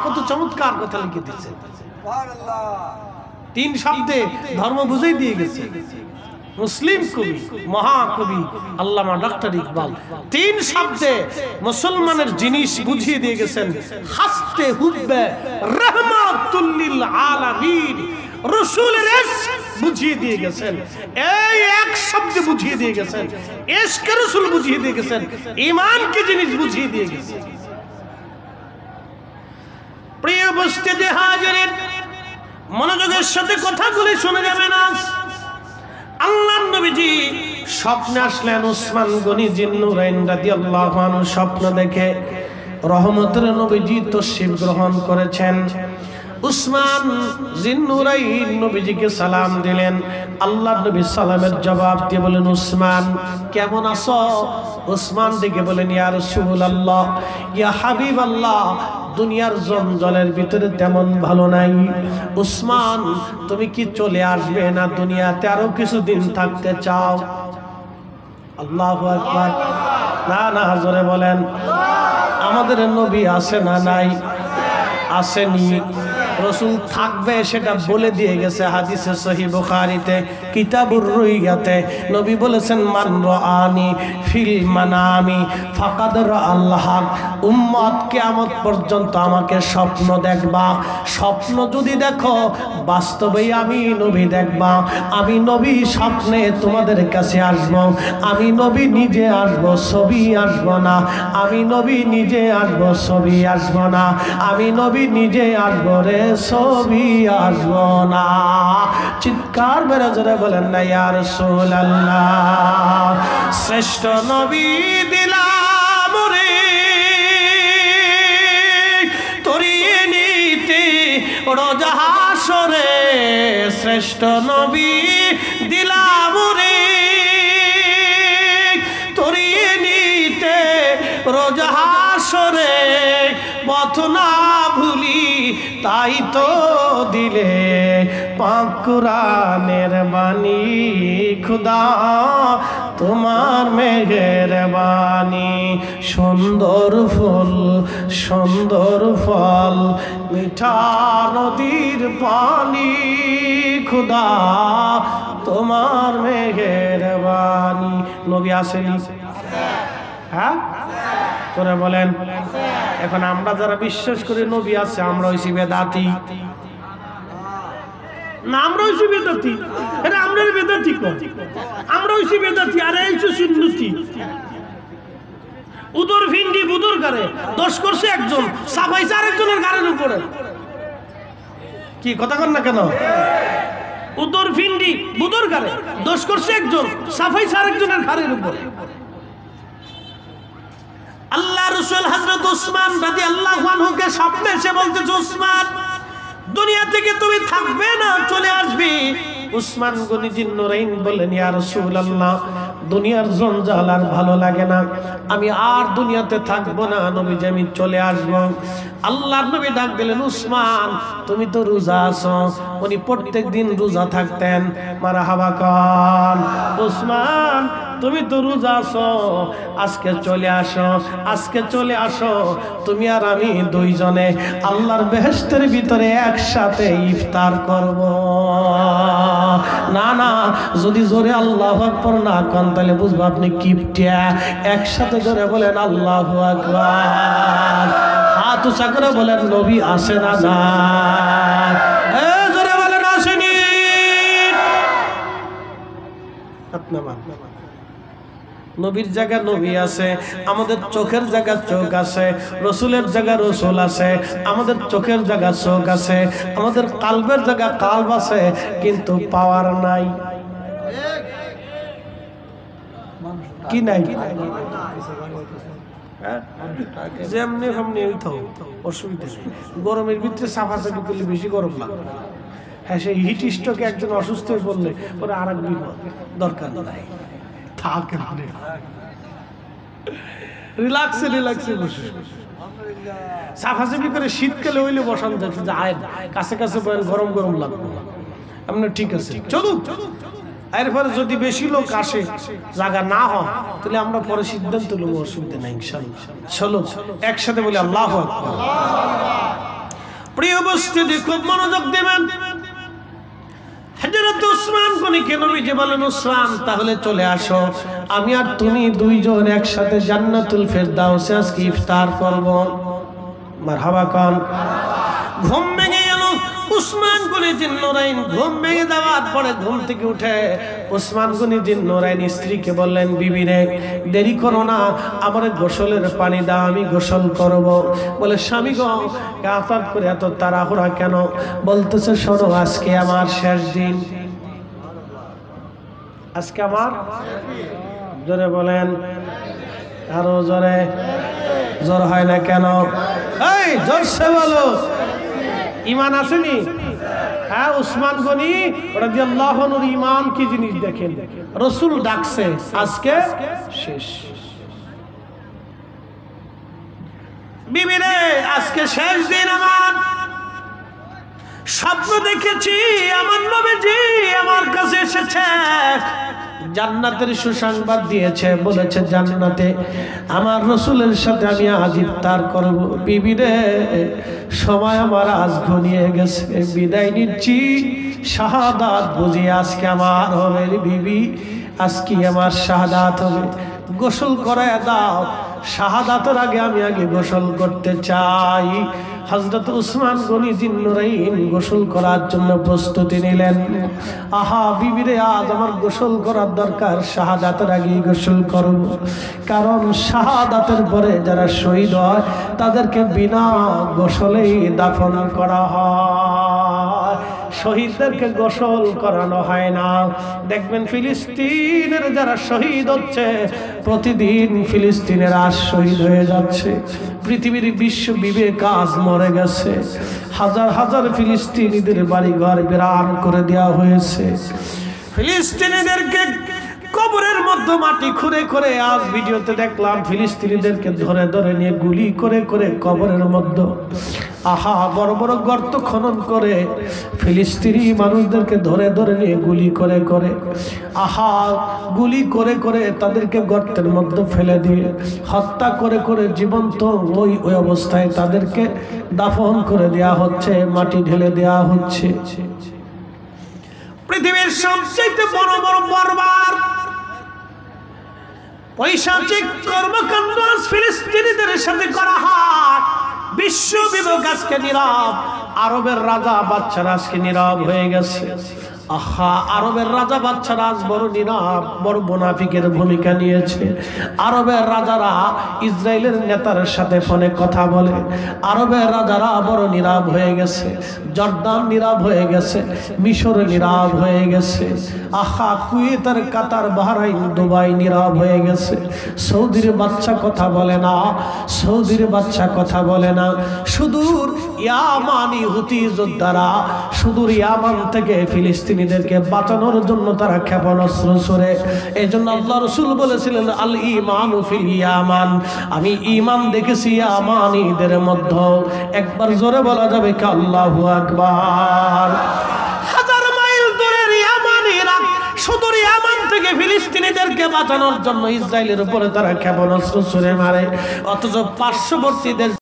কত চমৎকার কথা লিখে দিয়েছেন। সুবহানাল্লাহ। 3 শব্দে ধর্ম বুঝিয়ে দিয়ে গেছে মুসলিম কবি, মহাকবি আল্লামা ডক্টর ইকবাল। 3 শব্দে মুসলমানের জিনিস বুঝিয়ে দিয়ে গেছেন। হাসতে হুব্বে রাহমাতুল লিল আলামিন, রাসূলের ইশক বুঝিয়ে দিয়ে গেছেন। এই এক শব্দে বুঝিয়ে দিয়ে গেছেন। ইশকে রাসূল বুঝিয়ে দিয়ে গেছেন। ঈমান কি জিনিস বুঝিয়ে দিয়ে গেছেন। প্রিয় উপস্থিতি হাজিরিন, মনোযোগের সাথে কথাগুলি শুনে যাবেন। আজ আল্লাহর নবীজি স্বপ্নে আসলেন। উসমান গনি জিন্নুরাইন রাদিয়াল্লাহু আনহু স্বপ্ন দেখে রহমতের নবীজি তশরিফ গ্রহণ করেছেন। উসমান জিন্নুরাইন নবীজিকে সালাম দিলেন। আল্লাহর নবী সালামের জবাব দিয়ে বলেন, উসমান কেমন আছো? উসমান দিকে বলেন, ইয়া রাসূলুল্লাহ, ইয়া হাবিবাল্লাহ, দুনিয়ার জঞ্জালের ভিতরে তেমন ভালো নাই। উসমান তুমি কি চলে আসবে না দুনিয়াতে আরো কিছুদিন থাকতে চাও? আল্লাহু আকবার। না না, জোরে বলেন। আমাদের নবী আছে না নাই? আসেনি। রাসূল থাকবে সেটা বলে দিয়ে গেছে হাদিসে সহিহ বুখারীতে কিতাবুর রুইয়াতে। নবী বলেছেন, মান রাআনি ফিল মানামি ফাকাদ রাআল হক। উম্মত কিয়ামত পর্যন্ত আমাকে স্বপ্ন দেখবা। স্বপ্ন যদি দেখো, বাস্তবেই আমি নবী দেখবা। আমি নবী স্বপ্নে তোমাদের কাছে আসব। আমি নবী নিজে আসব, ছবি আসব না। আমি নবী নিজে আসব, ছবি আসব না। আমি নবী নিজে আসব রে, ছবি আসব না। চিৎকার মেরে জোরে বলেন না ইয়া রাসূলুল্লাহ। শ্রেষ্ঠ নবী দিলাম রে তরিয়ে নিতে রোজ হাসরে। শ্রেষ্ঠ নবী দিলাম রে তরিয়ে নিতে রোজ হাসরে। পথ না ভুলি তাই তো দিলে পাক কুরআনের বাণী। খুদা তোমার মেহেরবানি। সুন্দর ফুল সুন্দর ফল মিঠা নদীর পানি। খুদা তোমার মেহেরবানি। নবী আসেনি? হ্যাঁ করে বলেন। এখন আমরা যারা বিশ্বাস করি নবী আছে, আমরা হইছি বেদাতি না? আমরা হইছি বেদাতি। আরে আমরা বেদাতি কই? আমরা হইছি বেদাতি আর এই সুন্নতি। উদর ভিন্ডি বুদর করে দোষ করছে একজন, সাফাইছে আরেকজনের গাড়ির উপরে। কি কথা কন না কেন? উদর ভিন্ডি বুদর করে দোষ করছে একজন, সাফাইছে আরেকজনের গাড়ির উপরে। আল্লাহ রাসূল হযরত উসমান রাদিয়াল্লাহু আনহুকে স্বপ্নে এসে বলতেছে, উসমান দুনিয়া থেকে তুমি থাকবে না, চলে আসবে। উসমান গনি জিন্নুরাইন বললেন, ইয়া রাসূলুল্লাহ, দুনিয়ার জঞ্জাল আর ভালো লাগে না, আমি আর দুনিয়াতে থাকবো না, নবীজি আমি চলে আসবো। আল্লাহর নবী ডাক দিলেন, উসমান তুমি তো রোজা আছো। উনি প্রত্যেকদিন রোজা থাকতেন। মারহাবা কান। উসমান তুমি তো রোজা আছো, আজকে চলে আসো, আজকে চলে আসো। তুমি আর আমি দুইজনে আল্লাহর বেহেশতের ভিতরে একসাথে ইফতার করব। না না, যদি জোরে আল্লাহু আকবার না কন তাহলে বুঝবো আপনি কিপটিয়া। একসাথে জোরে বলেন আল্লাহু আকবার। হাত উঁচা করে বলেন নবী আসে না যায়? জোরে বলেন আসেনি? নবীর জায়গা নবী আছে, আমাদের চোখের জায়গা চোখ আছে, রসুলের জায়গা রসুল আছে, আমাদের চোখের জায়গা চোখ আছে, আমাদের কালবের জায়গা কালব আছে, কিন্তু পাওয়ার নাই। কি নাই? যেমনি সামনে ওইটাও অসুবিধা নেই। গরমের ভিতরে সাফাসাফি করলে বেশি গরম লাগবে। হ্যাঁ, সেই হিট স্ট্রোকে একজন অসুস্থ হয়ে পড়লে ওরা আর এক বিপদ, দরকার নাই, থাক রিল্যাক্সে রিল্যাক্সে বসে সাফাসাফি করে। শীতকালে হইলে বসানো যাচ্ছে যে আয় কাছে কাছে বলেন, গরম গরম লাগবে। আপনার ঠিক আছে, চলুন। এরপরে যদি বেশি লোক আসে, জায়গা না হয়, তাহলে আমরা পরে সিদ্ধান্ত নেবো, অসুবিধা নাই ইনশাআল্লাহ। চলো একসাথে বলি আল্লাহু আকবার। প্রিয় উপস্থিতি, খুব মনোযোগ দেবেন। হযরত উসমান গনিকে নবীজি বলেন, উসমান তাহলে চলে আসো, আমি আর তুমি দুইজন একসাথে জান্নাতুল ফেরদাউসে আজকে ইফতার করব। মারহাবা কান। ঘুম ভেঙে গেল উসমান গনি জিন্নুরাইন। ঘুম ভেঙে যাওয়ার পরে ঘুম থেকে উঠে উসমান গনি জিন্নুরাইন স্ত্রীকে বললেন, বিবি রে, দেরি করো না, আমার গোসলের পানি দাও, আমি গোসল করব। বলে, স্বামী গো, কাফাত করে এত তাড়াহুড়া কেন? বলতেছে, শোনো, আজকে আমার শেষ দিন। আজকে আমার, জোরে বলেন, আরো জোরে। জোর হয় না কেন? এই জোরসে বলো, ইমান আসেনি? হ্যাঁ, উসমান গনি রাদিয়াল্লাহু আনহুর ইমান কি জিনিস দেখেন। রাসূল ডাকছে, আজকে শেষ। বিবি রে, আজকে শেষ দিন আমার। স্বপ্ন দেখেছি আমার নবীজি আমার কাছে এসেছে, জান্নাতের সুসংবাদ দিয়েছে, বলেছে জান্নাতে আমার রাসূলের সাথে আমি আজ ইফতার করব। বিবি রে, সময় আমার আজ ঘনিয়ে গেছে, বিদায় নিচ্ছি, শাহাদাত বুঝি আজকে আমার হবে। বিবি, আজকে আমার শাহাদাত হবে, গোসল করায় দাও, শাহাদাতের আগে আমি আগে গোসল করতে চাই। হযরত উসমান গনি জিন্নুরাইন গোসল করার জন্য প্রস্তুতি নিলেন। আহা বিবিরে, আজ আমার গোসল করার দরকার, শাহাদাতের আগেই গোসল করব। কারণ শাহাদাতের পরে যারা শহীদ হয় তাদেরকে বিনা গোসলেই দাফন করা হয়, শহীদদেরকে গোসল করানো হয় না। দেখবেন ফিলিস্তিনের যারা শহীদ হচ্ছে, প্রতিদিন ফিলিস্তিনের আজ শহীদ হয়ে যাচ্ছে। পৃথিবীর বিশ্ব বিবেক আজ মরে গেছে। হাজার হাজার ফিলিস্তিনিদের বাড়িঘর বিরান করে দেওয়া হয়েছে। ফিলিস্তিনিদেরকে কবরের মধ্যে মাটি খুঁড়ে করে, আজ ভিডিওতে দেখলাম ফিলিস্তিনিদেরকে ধরে ধরে নিয়ে গুলি করে করে কবরের মধ্যে, আহা, বড় বড় গর্ত খনন করে ফিলিস্তিনি মানুষদেরকে ধরে ধরে নিয়ে গুলি করে করে, আহা, গুলি করে করে তাদেরকে গর্তের মধ্যে ফেলে দিয়ে হত্যা করে করে জীবন্ত ওই অবস্থায় তাদেরকে দাফন করে দেয়া হচ্ছে, মাটি ঢেলে দেয়া হচ্ছে। পৃথিবীর সবচেয়ে বড় বড় বর্বর পৈশাচিক কর্মকাণ্ড ফিলিস্তিনিদের সাথে করা হয়। বিশ্ব বিবেক আজকে নীরব, আরবের রাজা বাচ্চারা আজকে নীরব হয়ে গেছে। আহা, আরবের রাজা বাচ্চারা আজ বড় নীরব, বড় মুনাফিকের ভূমিকা নিয়েছে। আরবের রাজারা ইসরায়েলের নেতার সাথে ফোনে কথা বলে, আরবের রাজারা বড় নীরব হয়ে গেছে। জর্দান নীরব হয়ে গেছে, মিশর নীরব হয়ে গেছে। আহা, কুয়েত আর কাতার, বাহরাইন, দুবাই নীরব হয়ে গেছে। সৌদির বাচ্চা কথা বলে না, সৌদির বাচ্চা কথা বলে না। সুদূর ইয়ামানি হুতি যোদ্ধারা সুদূর ইয়ামান থেকে ফিলিস্তিনিদেরকে বাঁচানোর জন্য তারা ক্ষেপণাস্ত্র ছোড়ে। এই জন্য আল্লাহ রাসূল বলেছিলেন, আল ঈমানু ফিল ইয়ামান, আমি ঈমান দেখেছি ইয়ামানীদের মধ্যে। একবার জোরে বলা যাবে কি আল্লাহু আকবার। হাজার মাইল দূরের ইয়ামানীরা সুদূর ইয়ামান থেকে ফিলিস্তিনিদেরকে বাঁচানোর জন্য ইসরায়েলের উপরে তারা ক্ষেপণাস্ত্র ছুড়ে মারে, অথচ পার্শ্ববর্তীদের